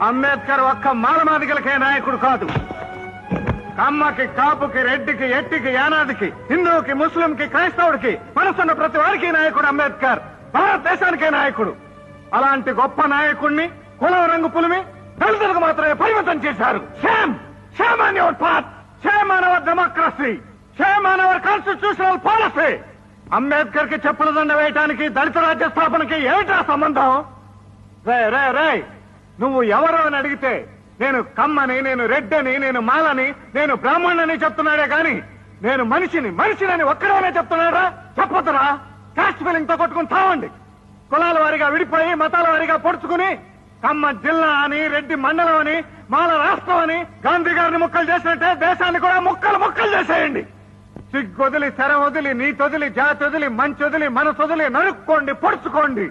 అంబేద్కర్ ఒక్క మాలమాదిగలకే నాయకుడు కాదు. కమ్మకి, కాపుకి, రెడ్డికి, ఎట్టికి, యానాదికి, హిందువుకి, ముస్లింకి, క్రైస్తవుడికి మనసున్న ప్రతి వారికి నాయకుడు అంబేద్కర్. భారతదేశానికే నాయకుడు. అలాంటి గొప్ప నాయకుడిని కులం రంగు పులిమి దళితులకు మాత్రమే పరిమితం చేశారు. Shame shame on your part, shame on our democracy, shame on hour constitutional policy. Ambedkar కి చెప్పుల దండ వేయటానికి దళిత రాజ్య స్థాపనకి ఏమిటా సంబంధం? రే రే రే నువ్వు ఎవరు అని అడిగితే నేను కమ్మని, నేను రెడ్డని, నేను మాలని, నేను బ్రాహ్మణుని చెప్తున్నాడే గాని నేను మనిషిని ఒక్కడనే చెప్తున్నాడా? చెప్పొద్దురా. కాస్ట్ ఫీలింగ్ తో కొట్టుకుని తావండి. కులాల వారిగా విడిపోయి మతాల వారిగా పొడుచుకుని కమ్మ జిల్లా అని, రెడ్డి మండలం అని, మాల రాష్ట్రం అని గాంధీ గారిని ముక్కలు చేసినట్టే దేశాన్ని కూడా ముక్కలు చేసేయండి. సిగ్గొదిలి, శర వదిలి, నీతొదిలి, జాతి వదిలి, మంచొదిలి, మనసొదిలి నరుక్కోండి, పొడుచుకోండి.